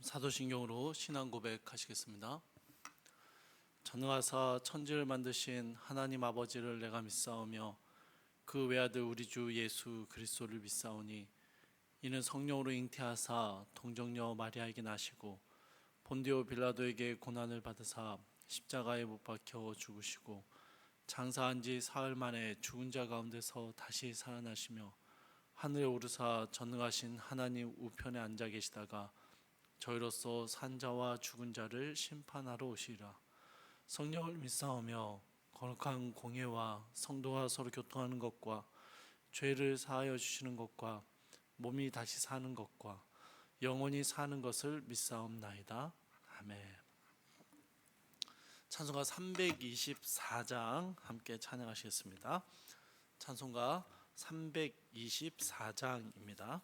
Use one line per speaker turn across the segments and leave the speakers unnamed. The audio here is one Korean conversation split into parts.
사도신경으로 신앙 고백하시겠습니다. 전능하사 천지를 만드신 하나님 아버지를 내가 믿사오며 그 외아들 우리 주 예수 그리스도를 믿사오니 이는 성령으로 잉태하사 동정녀 마리아에게 나시고 본디오 빌라도에게 고난을 받으사 십자가에 못 박혀 죽으시고 장사한 지 사흘 만에 죽은 자 가운데서 다시 살아나시며 하늘에 오르사 전능하신 하나님 우편에 앉아 계시다가 저희로서 산 자와 죽은 자를 심판하러 오시리라. 성령을 믿사오며 거룩한 공예와 성도와 서로 교통하는 것과 죄를 사하여 주시는 것과 몸이 다시 사는 것과 영원히 사는 것을 믿사옵나이다. 아멘. 찬송가 324장 함께 찬양하시겠습니다. 찬송가 324장입니다.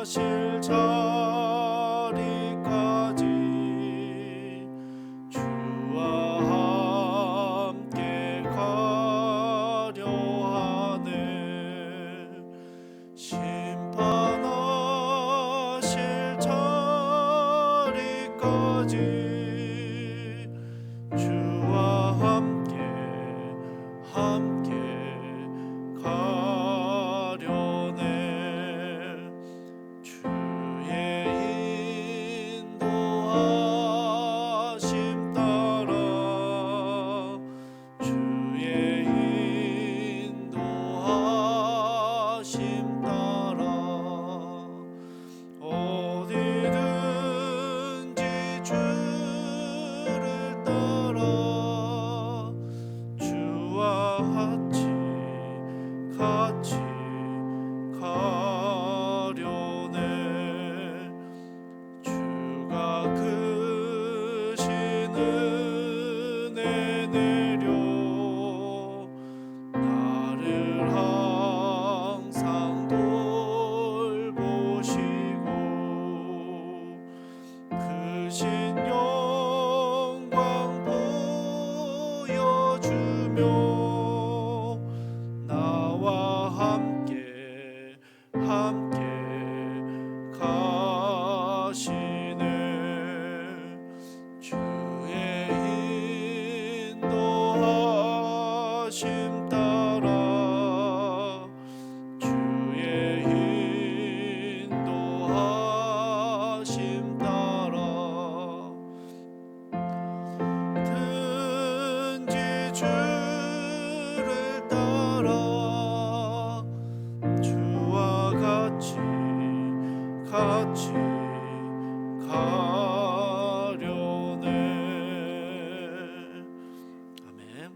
심판하실
같이 가려네. 아멘.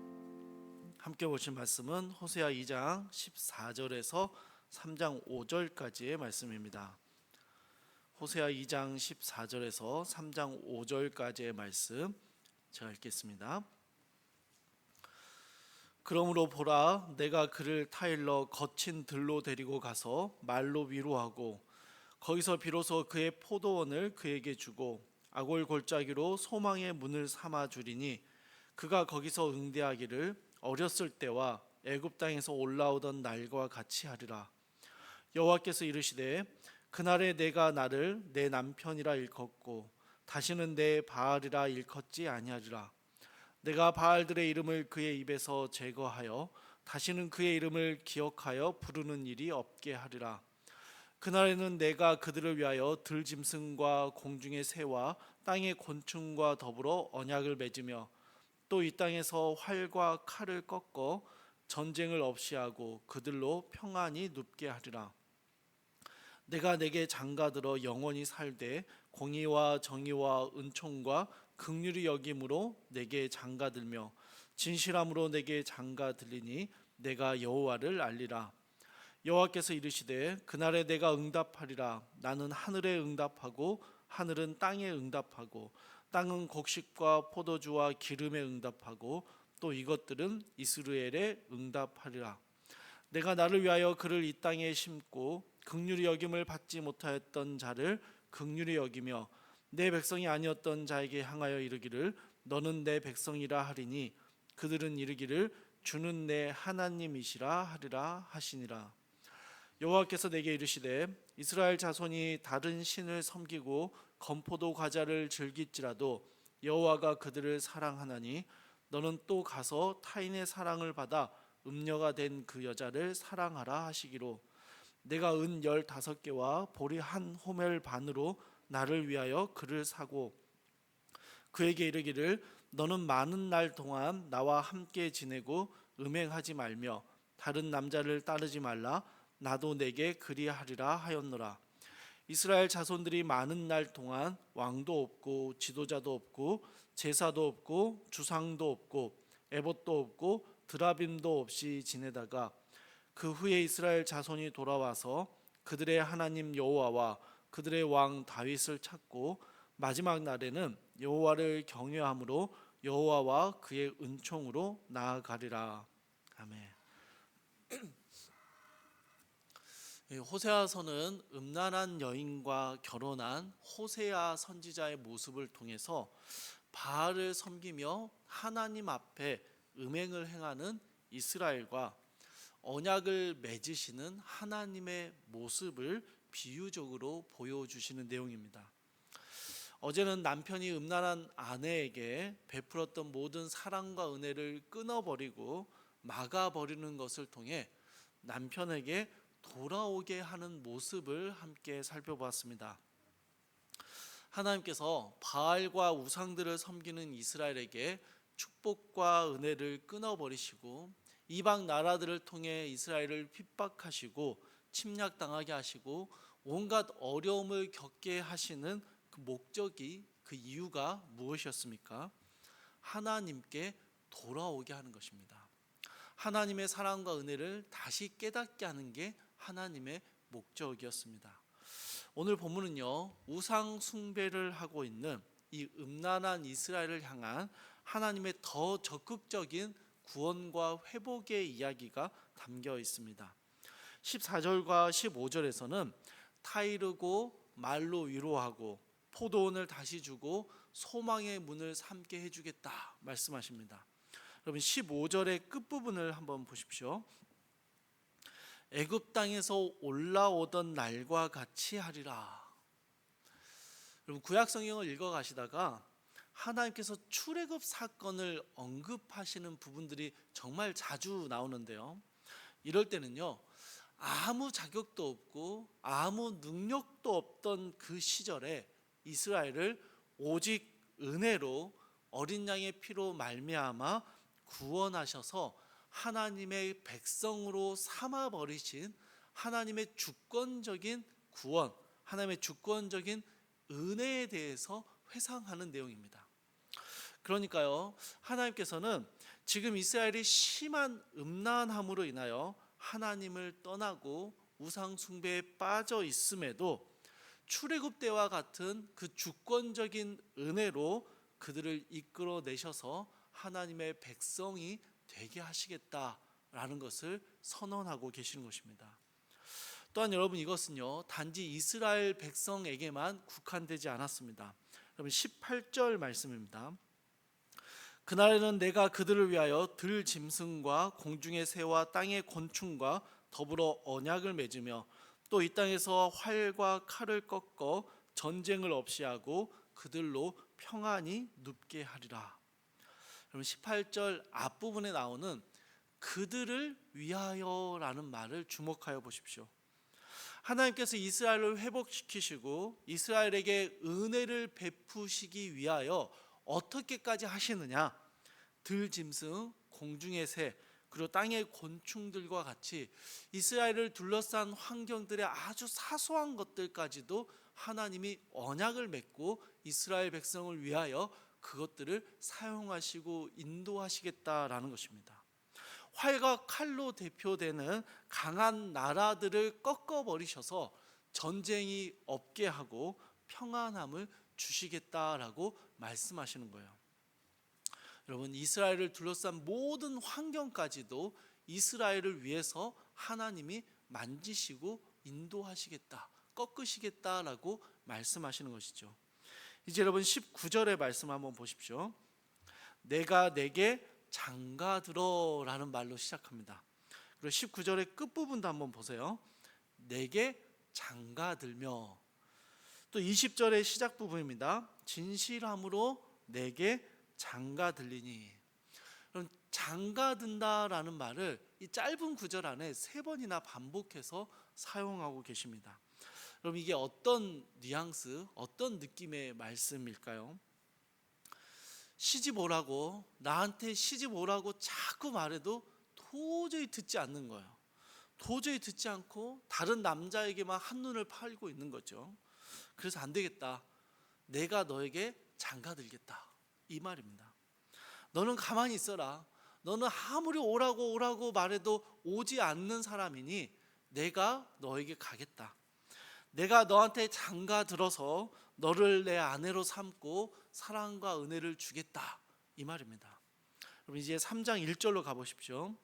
함께 보신 말씀은 호세아 2장 14절에서 3장 5절까지의 말씀입니다. 호세아 2장 14절에서 3장 5절까지의 말씀 제가 읽겠습니다. 그러므로 보라, 내가 그를 타일러 거친 들로 데리고 가서 말로 위로하고 거기서 비로소 그의 포도원을 그에게 주고 아골 골짜기로 소망의 문을 삼아 주리니 그가 거기서 응대하기를 어렸을 때와 애굽 땅에서 올라오던 날과 같이 하리라. 여호와께서 이르시되 그날에 내가 나를 내 남편이라 일컫고 다시는 내 바알이라 일컫지 아니하리라. 내가 바알들의 이름을 그의 입에서 제거하여 다시는 그의 이름을 기억하여 부르는 일이 없게 하리라. 그날에는 내가 그들을 위하여 들짐승과 공중의 새와 땅의 곤충과 더불어 언약을 맺으며 또 이 땅에서 활과 칼을 꺾어 전쟁을 없이 하고 그들로 평안히 눕게 하리라. 내가 내게 장가들어 영원히 살되 공의와 정의와 은총과 긍휼히 여김으로 내게 장가들며 진실함으로 내게 장가들리니 내가 여호와를 알리라. 여호와께서 이르시되 그날에 내가 응답하리라. 나는 하늘에 응답하고 하늘은 땅에 응답하고 땅은 곡식과 포도주와 기름에 응답하고 또 이것들은 이스라엘에 응답하리라. 내가 나를 위하여 그를 이 땅에 심고 긍휼히 여김을 받지 못하였던 자를 긍휼히 여기며 내 백성이 아니었던 자에게 향하여 이르기를 너는 내 백성이라 하리니 그들은 이르기를 주는 내 하나님이시라 하리라 하시니라. 여호와께서 내게 이르시되 이스라엘 자손이 다른 신을 섬기고 건포도 과자를 즐길지라도 여호와가 그들을 사랑하나니 너는 또 가서 타인의 사랑을 받아 음녀가 된 그 여자를 사랑하라 하시기로 내가 은 15개와 보리 한 호멜 반으로 나를 위하여 그를 사고 그에게 이르기를 너는 많은 날 동안 나와 함께 지내고 음행하지 말며 다른 남자를 따르지 말라. 나도 내게 그리하리라 하였노라. 이스라엘 자손들이 많은 날 동안 왕도 없고 지도자도 없고 제사도 없고 주상도 없고 에봇도 없고 드라빔도 없이 지내다가 그 후에 이스라엘 자손이 돌아와서 그들의 하나님 여호와와 그들의 왕 다윗을 찾고 마지막 날에는 여호와를 경외함으로 여호와와 그의 은총으로 나아가리라. 아멘. 호세아서는 음란한 여인과 결혼한 호세아 선지자의 모습을 통해서 바알을 섬기며 하나님 앞에 음행을 행하는 이스라엘과 언약을 맺으시는 하나님의 모습을 비유적으로 보여주시는 내용입니다. 어제는 남편이 음란한 아내에게 베풀었던 모든 사랑과 은혜를 끊어버리고 막아버리는 것을 통해 남편에게 돌아오게 하는 모습을 함께 살펴보았습니다. 하나님께서 바알과 우상들을 섬기는 이스라엘에게 축복과 은혜를 끊어버리시고 이방 나라들을 통해 이스라엘을 핍박하시고 침략당하게 하시고 온갖 어려움을 겪게 하시는 그 목적이, 그 이유가 무엇이었습니까? 하나님께 돌아오게 하는 것입니다. 하나님의 사랑과 은혜를 다시 깨닫게 하는 게 하나님의 목적이었습니다. 오늘 본문은요, 우상 숭배를 하고 있는 이 음란한 이스라엘을 향한 하나님의 더 적극적인 구원과 회복의 이야기가 담겨 있습니다. 14절과 15절에서는 타이르고 말로 위로하고 포도원을 다시 주고 소망의 문을 삼게 해주겠다 말씀하십니다. 여러분 15절의 끝부분을 한번 보십시오. 애굽 땅에서 올라오던 날과 같이 하리라. 여러분 구약 성경을 읽어 가시다가 하나님께서 출애굽 사건을 언급하시는 부분들이 정말 자주 나오는데요. 이럴 때는요, 아무 자격도 없고 아무 능력도 없던 그 시절에 이스라엘을 오직 은혜로 어린 양의 피로 말미암아 구원하셔서 하나님의 백성으로 삼아 버리신 하나님의 주권적인 구원, 하나님의 주권적인 은혜에 대해서 회상하는 내용입니다. 그러니까요, 하나님께서는 지금 이스라엘이 심한 음란함으로 인하여 하나님을 떠나고 우상 숭배에 빠져 있음에도 출애굽 때와 같은 그 주권적인 은혜로 그들을 이끌어내셔서 하나님의 백성이 되게 하시겠다라는 것을 선언하고 계시는 것입니다. 또한 여러분, 이것은요 단지 이스라엘 백성에게만 국한되지 않았습니다. 여러분 18절 말씀입니다. 그날에는 내가 그들을 위하여 들 짐승과 공중의 새와 땅의 곤충과 더불어 언약을 맺으며 또 이 땅에서 활과 칼을 꺾어 전쟁을 없이 하고 그들로 평안히 눕게 하리라. 여러분 18절 앞부분에 나오는 그들을 위하여라는 말을 주목하여 보십시오. 하나님께서 이스라엘을 회복시키시고 이스라엘에게 은혜를 베푸시기 위하여 어떻게까지 하시느냐? 들짐승, 공중의 새, 그리고 땅의 곤충들과 같이 이스라엘을 둘러싼 환경들의 아주 사소한 것들까지도 하나님이 언약을 맺고 이스라엘 백성을 위하여 그것들을 사용하시고 인도하시겠다라는 것입니다. 활과 칼로 대표되는 강한 나라들을 꺾어버리셔서 전쟁이 없게 하고 평안함을 주시겠다라고 말씀하시는 거예요. 여러분, 이스라엘을 둘러싼 모든 환경까지도 이스라엘을 위해서 하나님이 만지시고 인도하시겠다, 꺾으시겠다라고 말씀하시는 것이죠. 이제 여러분 19절의 말씀 한번 보십시오. 내가 내게 장가들어라는 말로 시작합니다. 그리고 19절의 끝부분도 한번 보세요. 내게 장가들며. 또 20절의 시작 부분입니다. 진실함으로 내게 장가들리니. 그럼 장가든다라는 말을 이 짧은 구절 안에 3번이나 반복해서 사용하고 계십니다. 그럼 이게 어떤 뉘앙스, 어떤 느낌의 말씀일까요? 시집 오라고, 나한테 시집 오라고 자꾸 말해도 도저히 듣지 않는 거예요. 도저히 듣지 않고 다른 남자에게만 한눈을 팔고 있는 거죠. 그래서 안 되겠다. 내가 너에게 장가들겠다. 이 말입니다. 너는 가만히 있어라. 너는 아무리 오라고 말해도 오지 않는 사람이니 내가 너에게 가겠다. 내가 너한테 장가들어서 너를 내 아내로 삼고 사랑과 은혜를 주겠다. 이 말입니다. 그럼 이제 3장 1절로 가보십시오.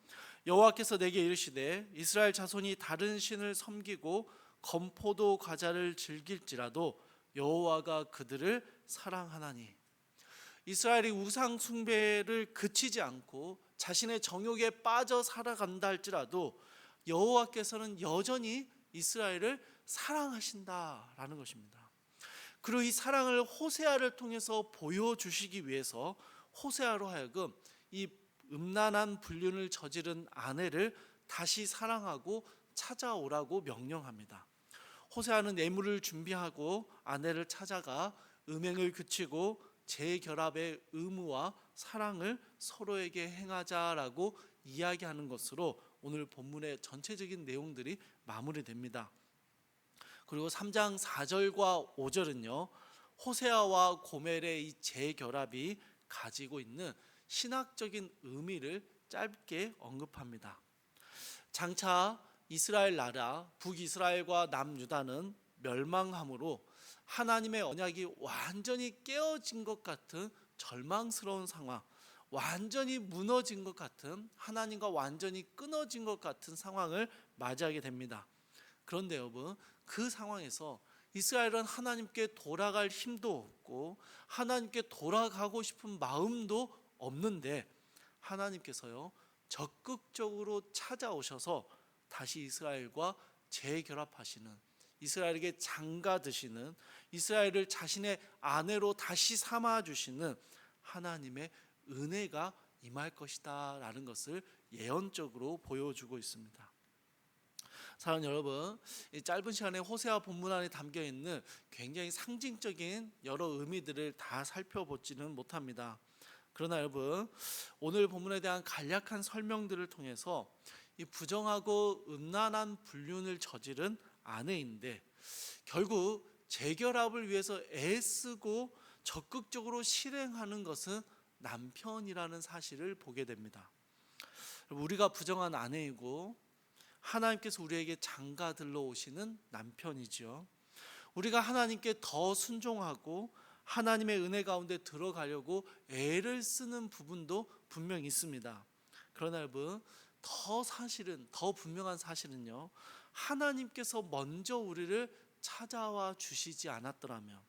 여호와께서 내게 이르시되 이스라엘 자손이 다른 신을 섬기고 건포도 과자를 즐길지라도 여호와가 그들을 사랑하나니. 이스라엘이 우상 숭배를 그치지 않고 자신의 정욕에 빠져 살아간다 할지라도 여호와께서는 여전히 이스라엘을 사랑하신다라는 것입니다. 그리고 이 사랑을 호세아를 통해서 보여주시기 위해서 호세아로 하여금 이 음란한 불륜을 저지른 아내를 다시 사랑하고 찾아오라고 명령합니다. 호세아는 예물을 준비하고 아내를 찾아가 음행을 그치고 재결합의 의무와 사랑을 서로에게 행하자라고 이야기하는 것으로 오늘 본문의 전체적인 내용들이 마무리됩니다. 그리고 3장 4절과 5절은요 호세아와 고멜의 이 재결합이 가지고 있는 신학적인 의미를 짧게 언급합니다. 장차 이스라엘 나라 북이스라엘과 남유다는 멸망함으로 하나님의 언약이 완전히 깨어진 것 같은 절망스러운 상황, 완전히 무너진 것 같은, 하나님과 완전히 끊어진 것 같은 상황을 맞이하게 됩니다. 그런데 여러분, 그 상황에서 이스라엘은 하나님께 돌아갈 힘도 없고 하나님께 돌아가고 싶은 마음도 없는데 하나님께서요 적극적으로 찾아오셔서 다시 이스라엘과 재결합하시는, 이스라엘에게 장가드시는, 이스라엘을 자신의 아내로 다시 삼아주시는 하나님의 은혜가 임할 것이다 라는 것을 예언적으로 보여주고 있습니다. 사랑하는 여러분, 이 짧은 시간에 호세아 본문 안에 담겨있는 굉장히 상징적인 여러 의미들을 다 살펴보지는 못합니다. 그러나 여러분, 오늘 본문에 대한 간략한 설명들을 통해서 이 부정하고 음란한 불륜을 저지른 아내인데 결국 재결합을 위해서 애쓰고 적극적으로 실행하는 것은 남편이라는 사실을 보게 됩니다. 우리가 부정한 아내이고 하나님께서 우리에게 장가들러 오시는 남편이죠. 우리가 하나님께 더 순종하고 하나님의 은혜 가운데 들어가려고 애를 쓰는 부분도 분명히 있습니다. 그러나 여러분, 더 분명한 사실은요, 하나님께서 먼저 우리를 찾아와 주시지 않았더라면,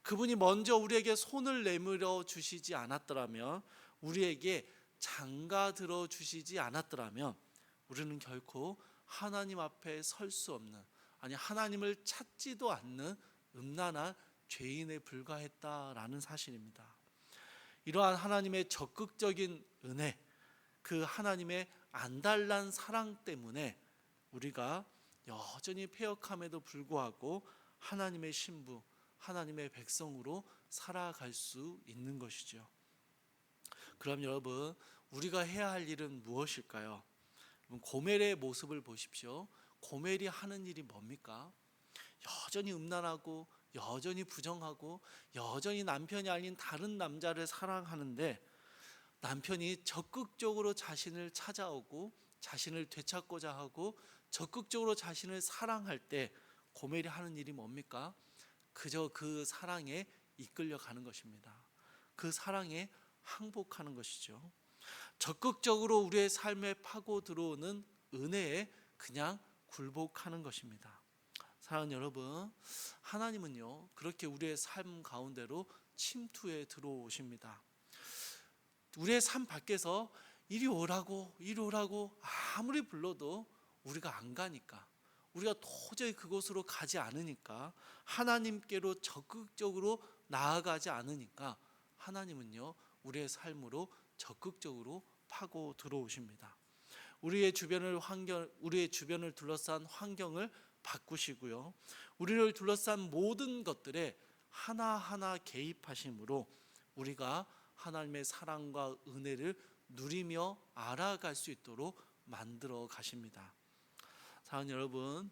그분이 먼저 우리에게 손을 내밀어 주시지 않았더라면, 우리에게 장가들어 주시지 않았더라면 우리는 결코 하나님 앞에 설 수 없는, 아니 하나님을 찾지도 않는 음란한 죄인에 불과했다라는 사실입니다. 이러한 하나님의 적극적인 은혜, 그 하나님의 안달난 사랑 때문에 우리가 여전히 패역함에도 불구하고 하나님의 신부, 하나님의 백성으로 살아갈 수 있는 것이죠. 그럼 여러분, 우리가 해야 할 일은 무엇일까요? 고멜의 모습을 보십시오. 고멜이 하는 일이 뭡니까? 여전히 음란하고 여전히 부정하고 여전히 남편이 아닌 다른 남자를 사랑하는데, 남편이 적극적으로 자신을 찾아오고 자신을 되찾고자 하고 적극적으로 자신을 사랑할 때 고멜이 하는 일이 뭡니까? 그저 그 사랑에 이끌려가는 것입니다. 그 사랑에 항복하는 것이죠. 적극적으로 우리의 삶에 파고 들어오는 은혜에 그냥 굴복하는 것입니다. 사랑하는 여러분, 하나님은요 그렇게 우리의 삶 가운데로 침투해 들어오십니다. 우리의 삶 밖에서 이리 오라고 아무리 불러도 우리가 안 가니까, 우리가 도저히 그곳으로 가지 않으니까, 하나님께로 적극적으로 나아가지 않으니까 하나님은요 우리의 삶으로 적극적으로 파고 들어오십니다. 우리의 주변을 둘러싼 환경을 바꾸시고요, 우리를 둘러싼 모든 것들에 하나하나 개입하심으로 우리가 하나님의 사랑과 은혜를 누리며 알아갈 수 있도록 만들어 가십니다. 사랑하는 여러분,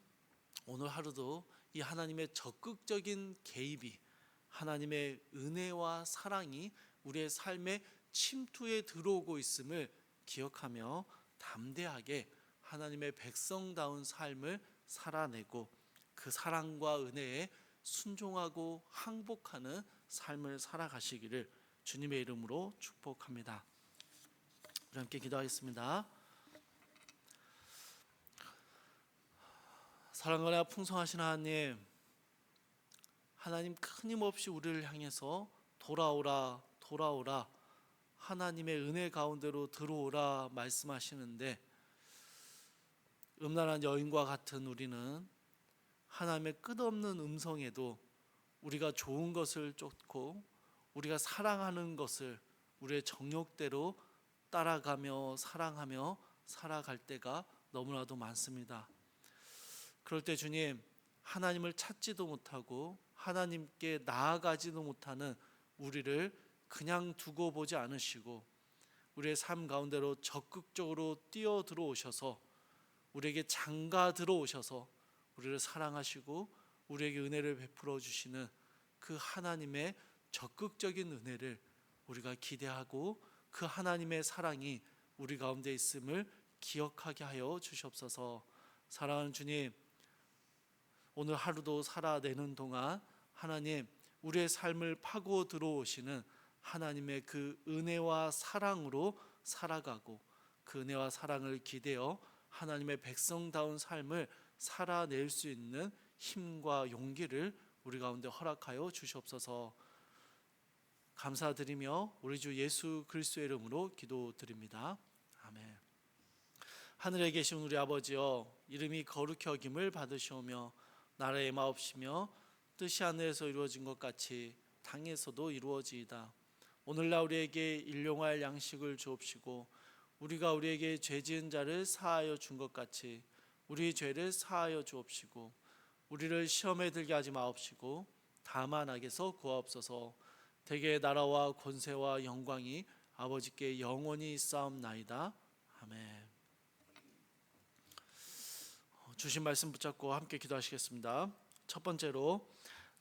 오늘 하루도 이 하나님의 적극적인 개입이, 하나님의 은혜와 사랑이 우리의 삶에 침투해 들어오고 있음을 기억하며 담대하게 하나님의 백성다운 삶을 살아내고 그 사랑과 은혜에 순종하고 항복하는 삶을 살아가시기를 주님의 이름으로 축복합니다. 우리 함께 기도하겠습니다. 사랑과 풍성하신 하나님, 하나님 끊임없이 우리를 향해서 돌아오라 하나님의 은혜 가운데로 들어오라 말씀하시는데, 음란한 여인과 같은 우리는 하나님의 끝없는 음성에도 우리가 좋은 것을 쫓고 우리가 사랑하는 것을 우리의 정욕대로 따라가며 사랑하며 살아갈 때가 너무나도 많습니다. 그럴 때 주님, 하나님을 찾지도 못하고 하나님께 나아가지도 못하는 우리를 그냥 두고 보지 않으시고 우리의 삶 가운데로 적극적으로 뛰어 들어오셔서 우리에게 장가 들어오셔서 우리를 사랑하시고 우리에게 은혜를 베풀어 주시는 그 하나님의 적극적인 은혜를 우리가 기대하고 그 하나님의 사랑이 우리 가운데 있음을 기억하게 하여 주시옵소서. 사랑하는 주님, 오늘 하루도 살아내는 동안 하나님, 우리의 삶을 파고 들어오시는 하나님의 그 은혜와 사랑으로 살아가고 그 은혜와 사랑을 기대어 하나님의 백성다운 삶을 살아낼 수 있는 힘과 용기를 우리 가운데 허락하여 주시옵소서. 감사드리며 우리 주 예수 그리스도의 이름으로 기도드립니다. 아멘. 하늘에 계신 우리 아버지여, 이름이 거룩히 여김을 받으시오며 나라의 마옵시며 뜻이 하늘에서 이루어진 것 같이 땅에서도 이루어지이다. 오늘날 우리에게 일용할 양식을 주옵시고 우리가 우리에게 죄 지은 자를 사하여 준 것 같이 우리 죄를 사하여 주옵시고 우리를 시험에 들게 하지 마옵시고 다만 악에서 구하옵소서. 대개 나라와 권세와 영광이 아버지께 영원히 있사옵나이다. 아멘. 주신 말씀 붙잡고 함께 기도하시겠습니다. 첫 번째로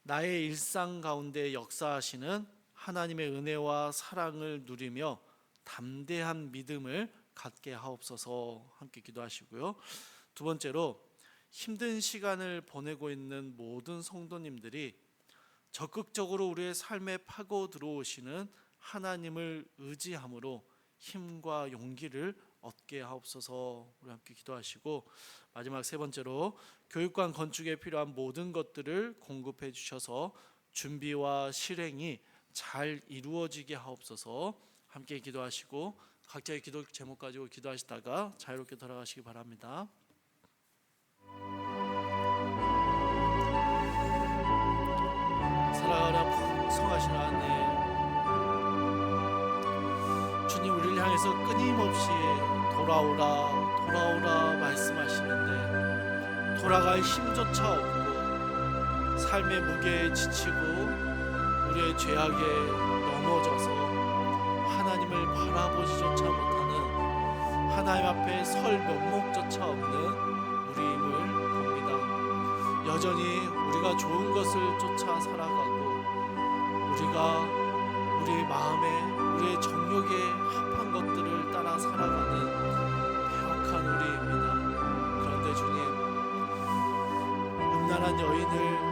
나의 일상 가운데 역사하시는 하나님의 은혜와 사랑을 누리며 담대한 믿음을 갖게 하옵소서 함께 기도하시고요. 두 번째로 힘든 시간을 보내고 있는 모든 성도님들이 적극적으로 우리의 삶에 파고 들어오시는 하나님을 의지함으로 힘과 용기를 얻게 하옵소서 우리 함께 기도하시고, 마지막 세 번째로 교육관 건축에 필요한 모든 것들을 공급해 주셔서 준비와 실행이 잘 이루어지게 하옵소서 함께 기도하시고, 각자의 기도 제목 가지고 기도하시다가 자유롭게 돌아가시기 바랍니다. 사랑하라 풍성하신 하나님, 주님 우리를 향해서 끊임없이 돌아오라 돌아오라 말씀하시는데 돌아갈 힘조차 없고 삶의 무게에 지치고 우리의 죄악에 넘어져서 하나님을 바라보지조차 못하는, 하나님 앞에 설 면목조차 없는 우리임을 봅니다. 여전히 우리가 좋은 것을 쫓아 살아가고 우리가 우리의 마음에 우리의 정욕에 합한 것들을 따라 살아가는 배역한 우리입니다. 그런데 주님, 음란한 여인을